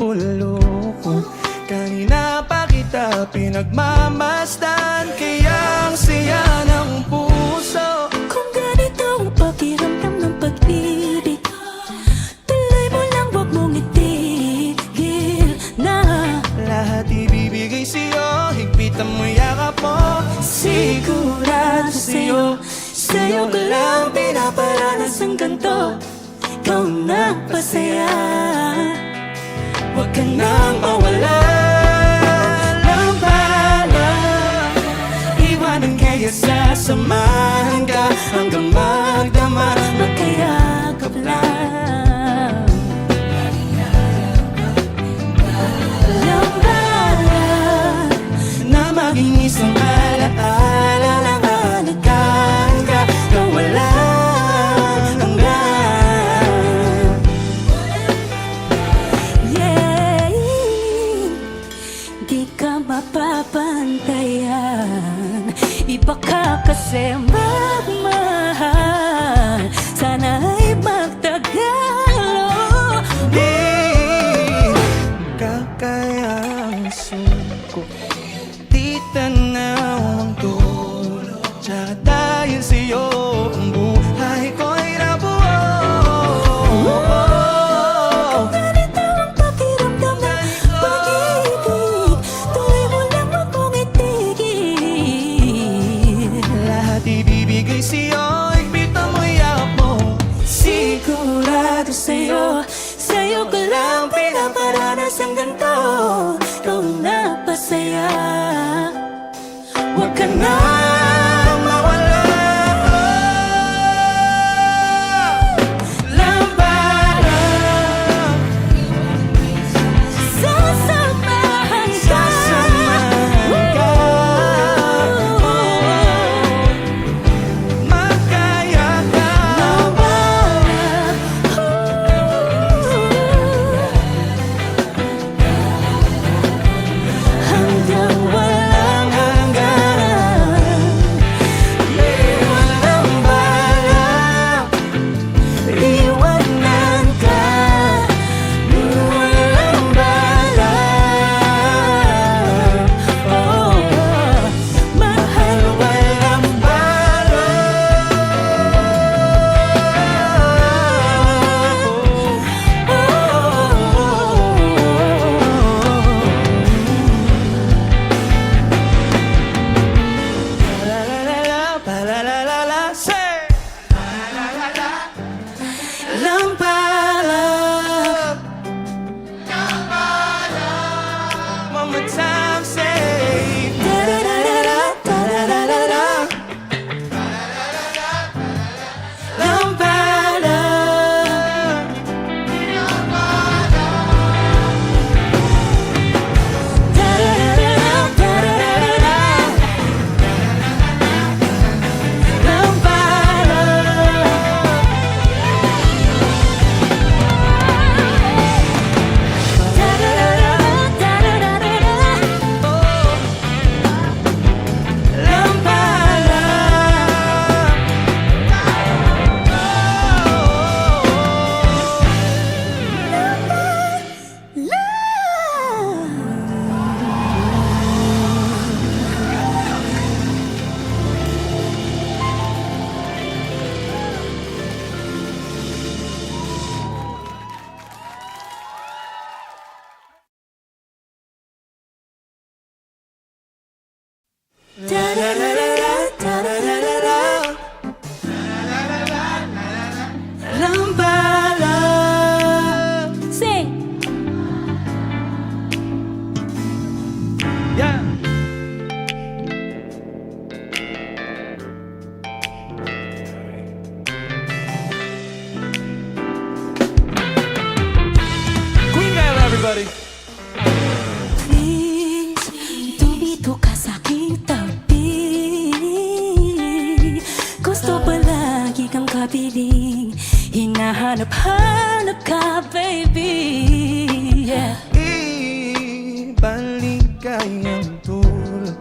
napulo ko. Kanina pa kita pinagmamasdan, kaya ang saya ng puso. Kung ganito ang pakiramdam ng pag-ibig, tuloy mo lang, wag mong itigil na. Lahat ibibigay sa'yo, higpitan mo yakap mo. Sigurado sa'yo, sa'yo ko lang pinaparanas ang ganito. Ikaw na pasaya, Huwag ka nang mawala ng bala. Iwanan kaya sasamahan ka hanggang magdama. magkayakap lang. Walang bala Na maging isang alaala lang halagaan ka na walang hanggan. yeah. Di ka mapapantayan, iba ka kasi magmahal. Sana ay magtagal, Di kakayang suko, di tanaw ang tulo. Tsaka dahil sa'yo ang buhay ko'y nabuo. ganito ang pakiramdam ng pag-ibig. Tuloy mo lang, wag mong itigil. Lahat ibibigay sa'yo, higpitan mo yakap mo. Sigurado sa'yo, sa'yo ko lang pinaparanas ang ganito. Ikaw na pasaya, Huwag ka nang mawala ng bala. sasamahan ka. Sasamahan ka. Magkaya ka. Hanggang walang Hanggang walang bala. Iwanan ka. Walang bala. oh, mahal Walang bala. Pa-la-la-la-la, say! Lampara. One more time, say. Da-da-da-da-da, da-da-da-da-da. Lampara. Da-da-da-da, da-da-da-da-da. Lampara. Sing! Yeah. Queen Bell, everybody. Please, tumito ka sa aking tabi. Gusto palagi kang kapiling, hinahanap-hanap ka, baby. Yeah. Ibaligayang tulad,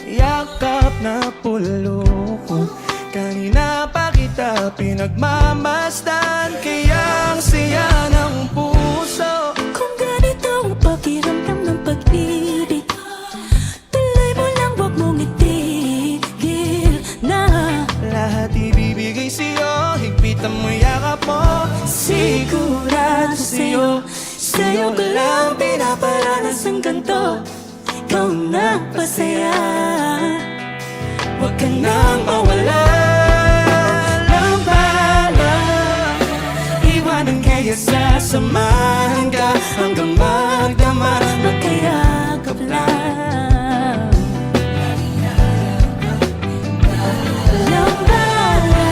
yakap na pulo ko. Kanina pa kita pinagmamasdan, kaya ang saya ng puso. Kung ganito pag-ibig. Tuloy mo lang, wag mong itigil na. Lahat ibibigay sa'yo, higpitan mo yakap mo. Sigurado sa'yo, sa'yo ko lang pinaparanas ang ganito. Ikaw na pasaya, Huwag ka nang mawala ng bala. Iwanan kaya sasamahan ka hanggang magdamag. magkayakap lang. Lambala,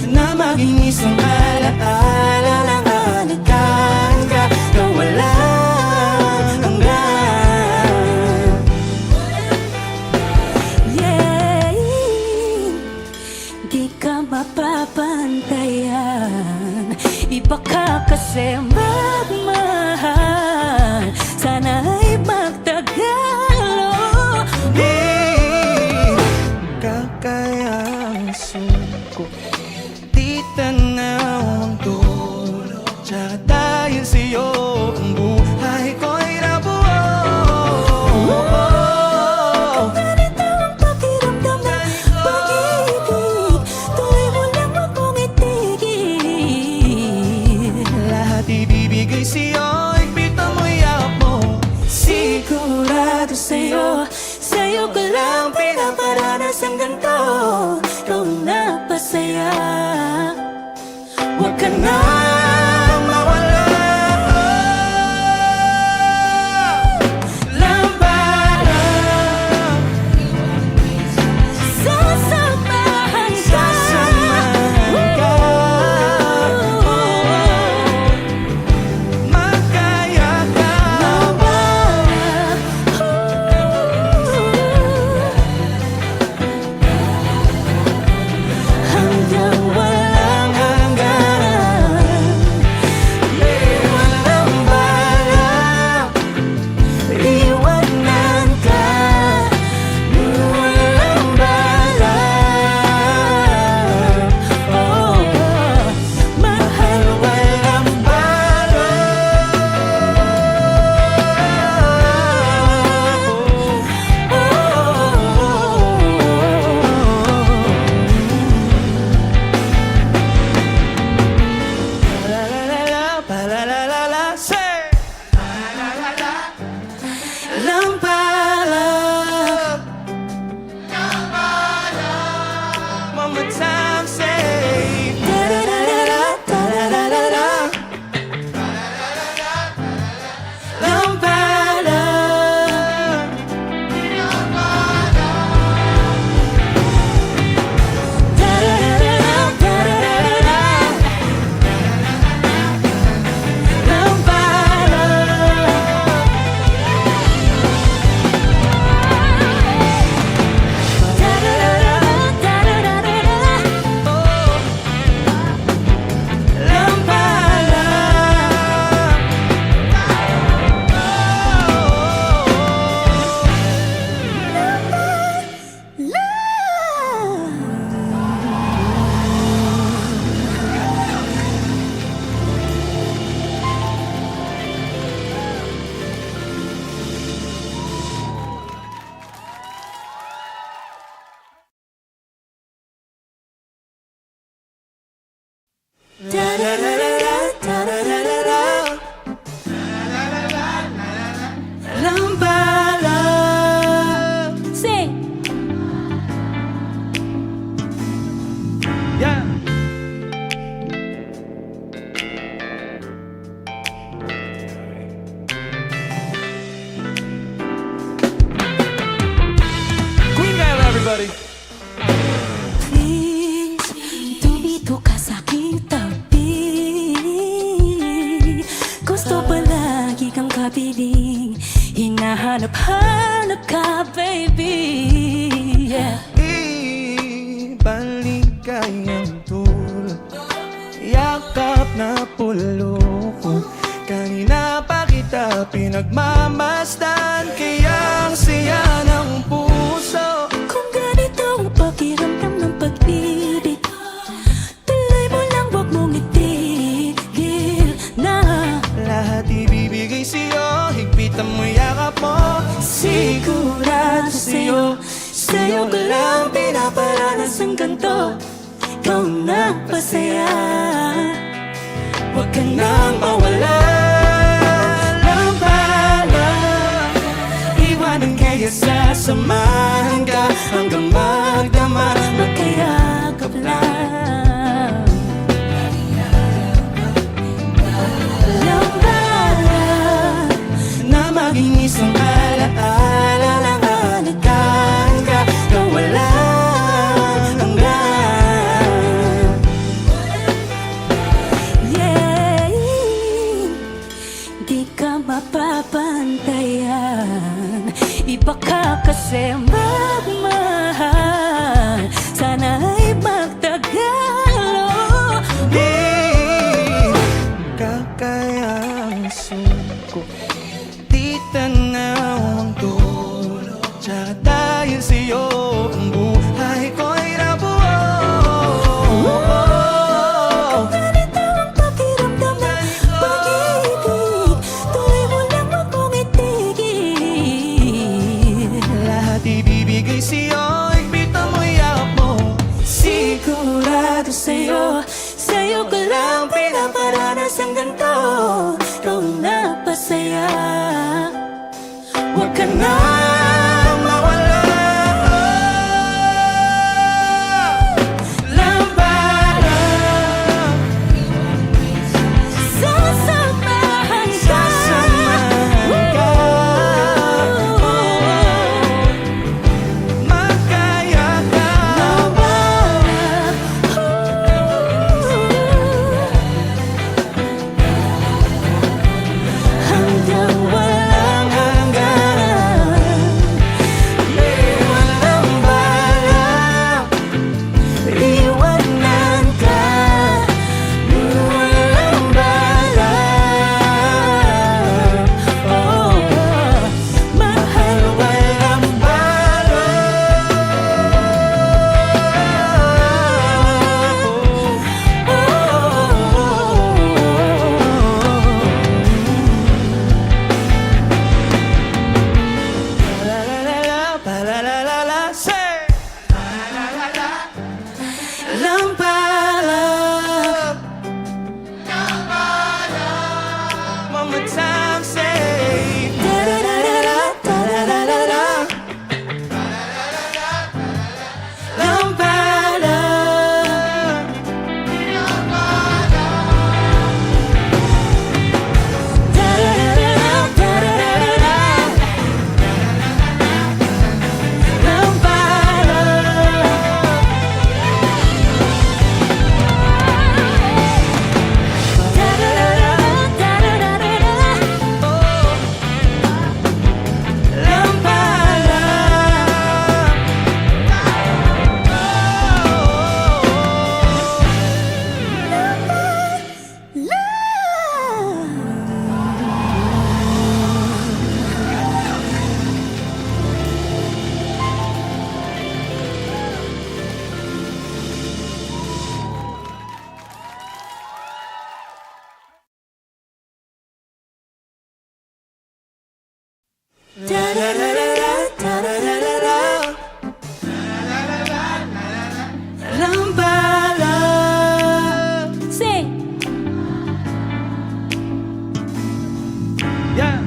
Na maging isang alaala lang halagaan ka na walang hanggan. yeah. Di ka mapapantayan, iba ka kasi magmahal. Sana'y magtagal, oh. Di kakayang suko, di tanaw ang tulo. Tsaka dahil sa'yo ang buhay ko'y nabuo. Ganito ang pakiramdam ng pag-ibig. Tuloy mo lang, wag mong itigil. Lahat ibibigay sa'yo, higpitan mo yakap mo. Sigurado sa'yo, sa'yo ko lang pinaparanas ang ganito. Ikaw na pasaya, Huwag ka nang mawala. Lambada, sasamahan ka. sasamahan ka. Magkaya ka. Hanggang walang Hanggang may walang balak. iwanan ka. Walang balak. Oh, mahal, Walang balak. Say! Lambalak. One more time, say. Da-da-da-da-da, da-da-da-da-da. Lambalak. Da-da-da-da-da, da-da-da-da-da. Lambalak. Sing! Yeah. Queen Gala, everybody. Please, tumito ka sa aking tabi. Gusto palagi kang kapiling, hinahanap-hanap ka, baby. Yeah. Ibaligayang tulad, yakap na pulo ko. Kanina pa kita pinagmamasdan, kaya ang siya ng puso. Kung ganito ang pakiramdam ng pag-ibig, tuloy mo lang, wag mong itigil na. Lahat ibibigay sa'yo, higpitan mo yakap ganito. Ikaw na pasaya. Huwag ka nang mawala ng bala. Iwanan kaya sasamahan ka hanggang magdama. Magkayakap lang. Lambala Na maging isang alaala lang halikan ka na walang hanggan. yeah. Di ka mapapantayan. Iba ka kasi magmahal. Sana ay magtagal. Di kakayang suko, di tanaw ang dulo. Tsaka dahil sa'yo ang buhay ko'y nabuo. Ganito ang pakiramdam ng pag-ibig. Tuloy mo lang wag mong itigil. Lahat ibibigay sa'yo, ipita mo yakap mo. Sigurado sa'yo, sa'yo ko lang pinaparanas ang ganito. Ikaw na pasaya. Huwag ka nang mawala. Lambada, Sasamahan ka. sasamahan ka. Magkaya ka. Hanggang walang Hanggang may walang balak. iwanan ka. Walang balak. Oh, mahal Walang One more time, say Lambada. Lambada. Sing. Yeah.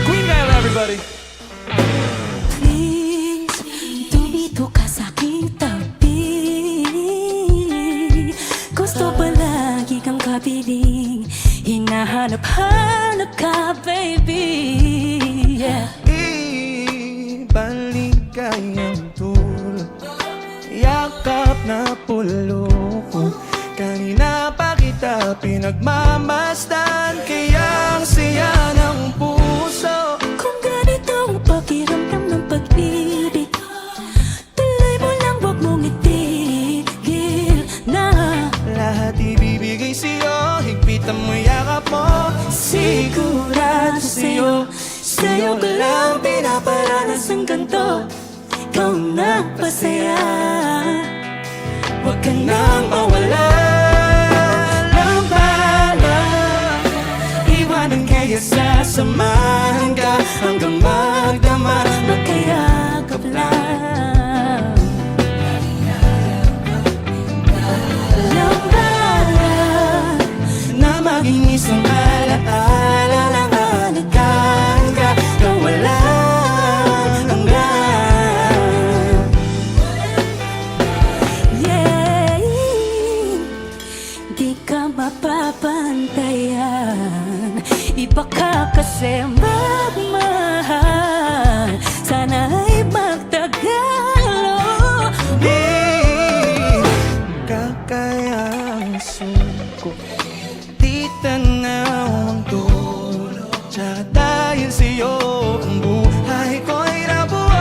Queen Gail, everybody. Please, tumito ka sa aking tabi. Gusto palagi kang kapiling. Hinahanap-hanap ka, baby. Yeah. Ibaligayang tulog, yakap na pulo ko. Kanina pa kita pinagmamasdan, kaya ang saya ng puso. Kung ganito ang pakiramdam ng pag-ibig, tuloy mo lang wag mong itigil na. Lahat ibibigay sa'yo, higpitan mo yakap mo. Sigurado sa'yo, sa'yo ko lang pinaparanas ang ganito. Ikaw na pasaya. Huwag ka nang mawala ng bala. samahan ka hanggang magdama. Magkayakap lang. Lambaran Na maging isang alaala lang halikan ka na walang hanggan. Yeah, di ka mapapantayan. Iba ka kasi magmahal. Sana'y magtagal, oh. Di kakayang suko, di tanaw ang tulo. Tsaka dahil sa'yo ang buhay ko'y nabuo.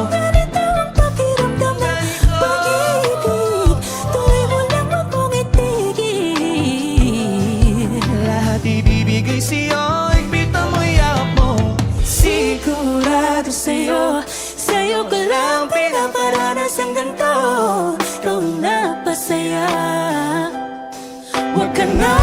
Ganito ang pakiramdam ng pag-ibig. Tuloy mo lang wag mong itigil. Lahat ibibigay sa'yo, ikpita mo yakap mo. Sigurado sa'yo, sa'yo ko lang pinaparanas ang ganito. Ikaw ang napasaya. Huwag ka na